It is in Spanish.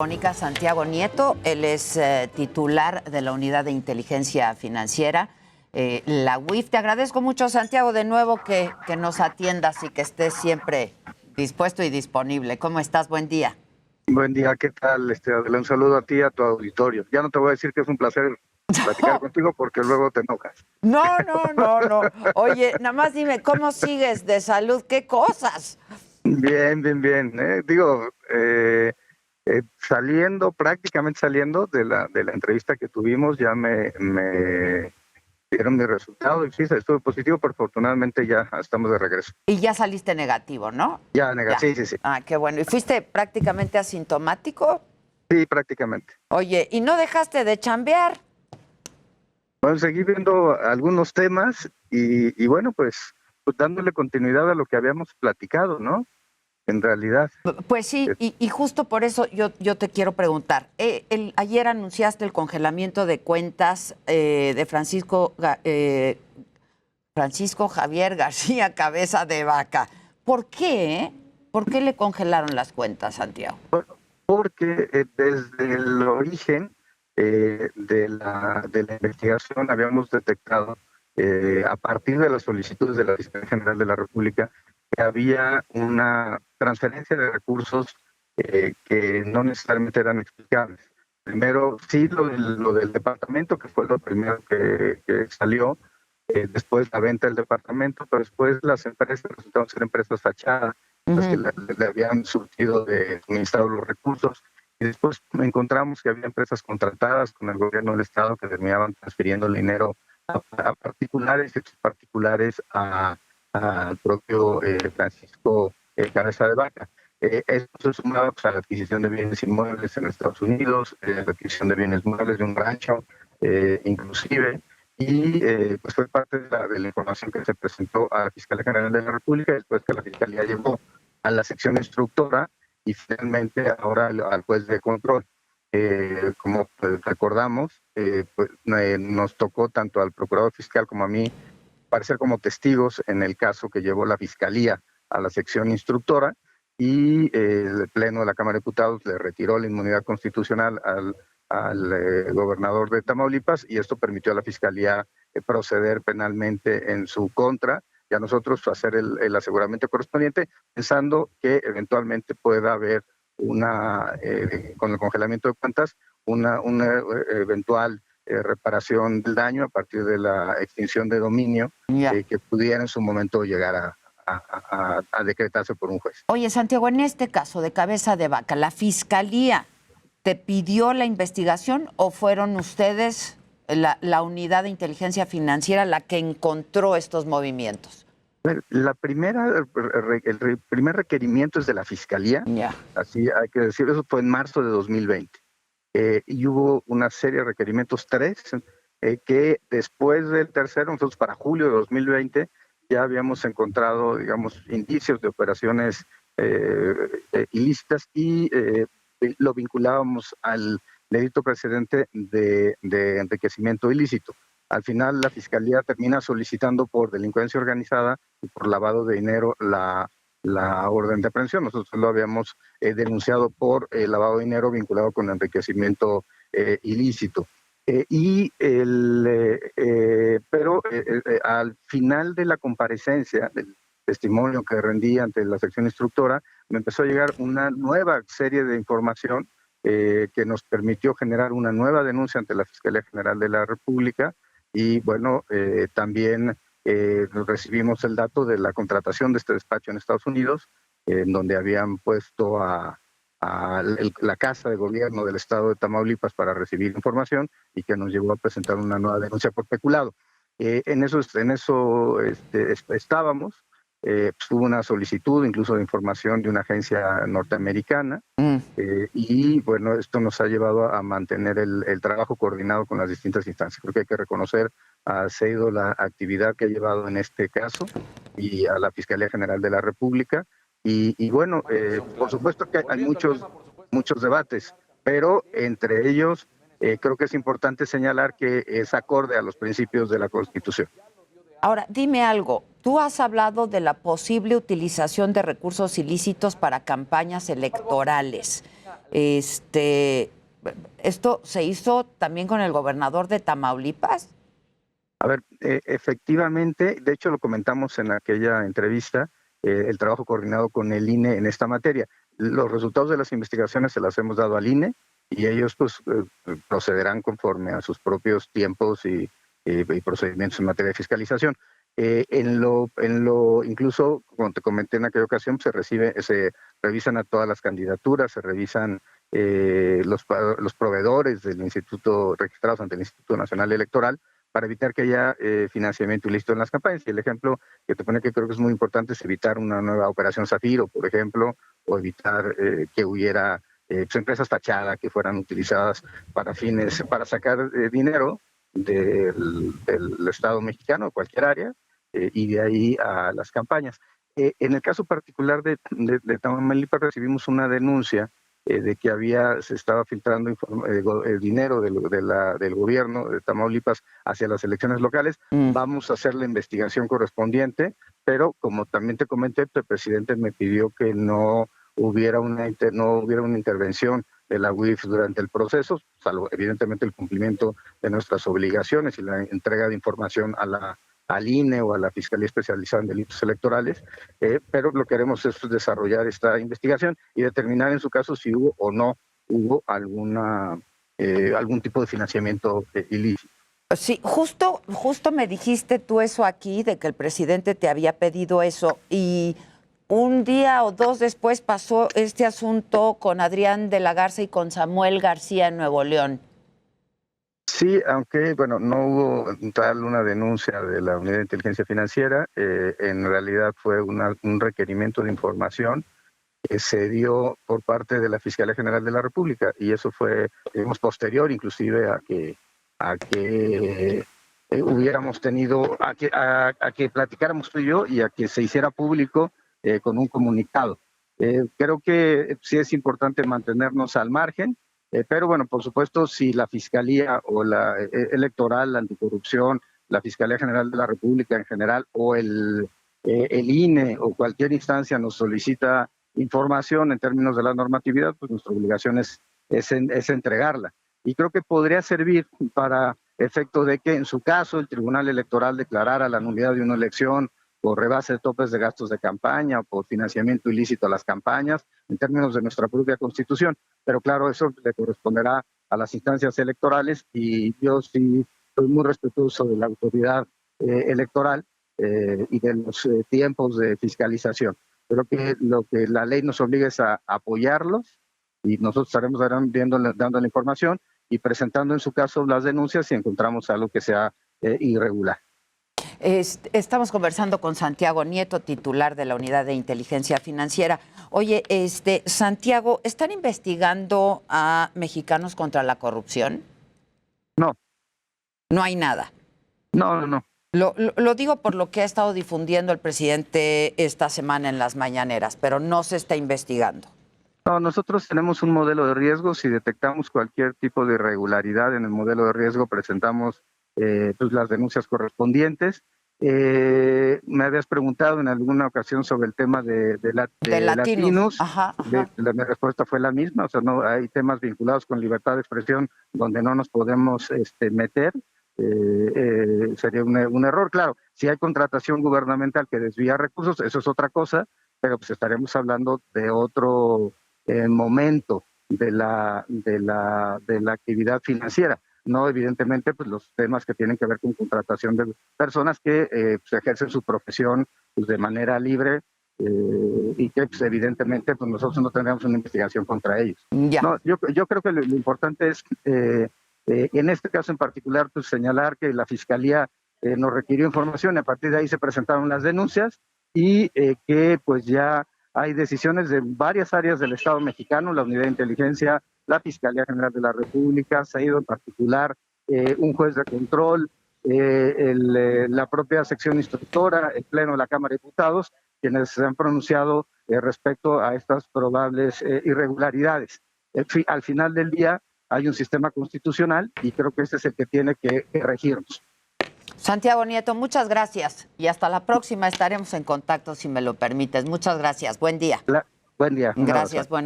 Mónica Santiago Nieto, él es titular de la Unidad de Inteligencia Financiera, la UIF. Te agradezco mucho, Santiago, de nuevo que nos atiendas y que estés siempre dispuesto y disponible. ¿Cómo estás? Buen día. Buen día, ¿qué tal? Adela, un saludo a ti y a tu auditorio. Ya no te voy a decir que es un placer platicar contigo porque luego te enojas. No. Oye, nada más dime, ¿cómo sigues de salud? ¿Qué cosas? Bien. Prácticamente saliendo de la entrevista que tuvimos, ya me dieron mi resultado y sí, estuve positivo, pero afortunadamente ya estamos de regreso. Y ya saliste negativo, ¿no? Ya, Ya. sí. Ah, qué bueno. ¿Y fuiste prácticamente asintomático? Sí, prácticamente. Oye, ¿y no dejaste de chambear? Bueno, seguí viendo algunos temas y bueno, pues dándole continuidad a lo que habíamos platicado, ¿no? En realidad. Pues sí, y justo por eso yo te quiero preguntar. Ayer anunciaste el congelamiento de cuentas de Francisco Javier García Cabeza de Vaca. ¿Por qué? ¿Por qué le congelaron las cuentas, Santiago? Porque desde el origen de la investigación habíamos detectado, a partir de las solicitudes de la Fiscalía General de la República, que había una transferencia de recursos que no necesariamente eran explicables. Primero, sí, lo del departamento, que fue lo primero que salió, después la venta del departamento, pero después las empresas resultaron ser empresas fachadas, las que le habían surtido de suministrado los recursos, y después encontramos que había empresas contratadas con el gobierno del Estado que terminaban transfiriendo el dinero a particulares, y particulares al propio Francisco Cabeza de Vaca. Esto se sumaba pues, a la adquisición de bienes inmuebles en Estados Unidos, la adquisición de bienes muebles de un rancho, inclusive, y pues fue parte de la información que se presentó a la Fiscalía General de la República, después que la Fiscalía llevó a la sección instructora y finalmente ahora al juez de control. Como recordamos, nos tocó tanto al procurador fiscal como a mí parecer como testigos en el caso que llevó la Fiscalía a la sección instructora, y el Pleno de la Cámara de Diputados le retiró la inmunidad constitucional al gobernador de Tamaulipas, y esto permitió a la Fiscalía proceder penalmente en su contra y a nosotros hacer el aseguramiento correspondiente, pensando que eventualmente pueda haber con el congelamiento de cuentas, una eventual reparación del daño a partir de la extinción de dominio que pudiera en su momento llegar a decretarse por un juez. Oye, Santiago, en este caso de Cabeza de Vaca, ¿la Fiscalía te pidió la investigación o fueron ustedes, la Unidad de Inteligencia Financiera, la que encontró estos movimientos? El primer requerimiento es de la Fiscalía, así hay que decir, eso fue en marzo de 2020. Y hubo una serie de requerimientos, tres, que después del tercero, nosotros para julio de 2020, ya habíamos encontrado, digamos, indicios de operaciones ilícitas y lo vinculábamos al delito precedente de enriquecimiento ilícito. Al final, la Fiscalía termina solicitando por delincuencia organizada y por lavado de dinero la orden de aprehensión. Nosotros lo habíamos denunciado por lavado de dinero vinculado con enriquecimiento ilícito. Pero al final de la comparecencia, del testimonio que rendí ante la sección instructora, me empezó a llegar una nueva serie de información que nos permitió generar una nueva denuncia ante la Fiscalía General de la República. Y bueno, también recibimos el dato de la contratación de este despacho en Estados Unidos, en donde habían puesto a la Casa de Gobierno del Estado de Tamaulipas para recibir información, y que nos llevó a presentar una nueva denuncia por peculado. En eso estábamos. Hubo una solicitud incluso de información de una agencia norteamericana, y bueno, esto nos ha llevado a mantener el trabajo coordinado con las distintas instancias. Creo que hay que reconocer a CEIDO la actividad que ha llevado en este caso y a la Fiscalía General de la República. Y bueno, por supuesto que hay muchos debates, pero entre ellos creo que es importante señalar que es acorde a los principios de la Constitución. Ahora, dime algo. Tú has hablado de la posible utilización de recursos ilícitos para campañas electorales. ¿Esto se hizo también con el gobernador de Tamaulipas? A ver, efectivamente, de hecho lo comentamos en aquella entrevista, el trabajo coordinado con el INE en esta materia. Los resultados de las investigaciones se las hemos dado al INE y ellos pues procederán conforme a sus propios tiempos y procedimientos en materia de fiscalización. Incluso, como te comenté en aquella ocasión, se revisan a todas las candidaturas, se revisan los proveedores del instituto registrados ante el Instituto Nacional Electoral para evitar que haya financiamiento ilícito en las campañas. Y el ejemplo que te pone que creo que es muy importante es evitar una nueva operación Zafiro, por ejemplo, o evitar que hubiera empresas fachada que fueran utilizadas para sacar dinero del Estado mexicano, cualquier área, y de ahí a las campañas. En el caso particular de Tamaulipas recibimos una denuncia de que se estaba filtrando el dinero del gobierno de Tamaulipas hacia las elecciones locales. Vamos a hacer la investigación correspondiente, pero como también te comenté, el presidente me pidió que no hubiera una intervención de la UIF durante el proceso, salvo evidentemente el cumplimiento de nuestras obligaciones y la entrega de información al INE o a la Fiscalía Especializada en Delitos Electorales, pero lo que queremos es desarrollar esta investigación y determinar en su caso si hubo o no hubo algún tipo de financiamiento ilícito. Sí, justo me dijiste tú eso aquí, de que el presidente te había pedido eso, y un día o dos después pasó este asunto con Adrián de la Garza y con Samuel García en Nuevo León. Sí, aunque bueno, no hubo una denuncia de la Unidad de Inteligencia Financiera, en realidad fue un requerimiento de información que se dio por parte de la Fiscalía General de la República, y eso fue, digamos, posterior inclusive a que hubiéramos tenido, a que platicáramos tú y yo y a que se hiciera público con un comunicado. Creo que sí es importante mantenernos al margen. Pero bueno, por supuesto, si la Fiscalía o la Electoral, la Anticorrupción, la Fiscalía General de la República en general, o el INE o cualquier instancia nos solicita información en términos de la normatividad, pues nuestra obligación es entregarla. Y creo que podría servir para efecto de que en su caso el Tribunal Electoral declarara la nulidad de una elección por rebase de topes de gastos de campaña o por financiamiento ilícito a las campañas, en términos de nuestra propia Constitución. Pero claro, eso le corresponderá a las instancias electorales, y yo sí soy muy respetuoso de la autoridad electoral y de los tiempos de fiscalización. Creo que lo que la ley nos obliga es a apoyarlos, y nosotros estaremos dando la información y presentando en su caso las denuncias si encontramos algo que sea irregular. Estamos conversando con Santiago Nieto, titular de la Unidad de Inteligencia Financiera. Oye, Santiago, ¿están investigando a Mexicanos contra la Corrupción? No. No hay nada. No. Lo digo por lo que ha estado difundiendo el presidente esta semana en las mañaneras, pero no se está investigando. No, nosotros tenemos un modelo de riesgo. Si detectamos cualquier tipo de irregularidad en el modelo de riesgo, presentamos pues las denuncias correspondientes. Me habías preguntado en alguna ocasión sobre el tema de Latinus. Ajá. Mi respuesta fue la misma. O sea, no hay temas vinculados con libertad de expresión donde no nos podemos meter. Sería un error. Claro, si hay contratación gubernamental que desvía recursos, eso es otra cosa, pero pues estaremos hablando de otro momento de la actividad financiera. No, evidentemente, pues los temas que tienen que ver con contratación de personas que pues, ejercen su profesión pues, de manera libre y que pues, evidentemente pues, nosotros no tendremos una investigación contra ellos. Ya. No, yo creo que lo importante es, en este caso en particular, pues señalar que la Fiscalía nos requirió información y a partir de ahí se presentaron las denuncias y que pues ya hay decisiones de varias áreas del Estado mexicano, la Unidad de Inteligencia, la Fiscalía General de la República, se ha ido en particular un juez de control, la propia sección instructora, el Pleno de la Cámara de Diputados, quienes se han pronunciado respecto a estas probables irregularidades. Al final del día hay un sistema constitucional y creo que este es el que tiene que regirnos. Santiago Nieto, muchas gracias y hasta la próxima. Estaremos en contacto si me lo permites. Muchas gracias. Buen día. Buen día. Gracias. Bueno.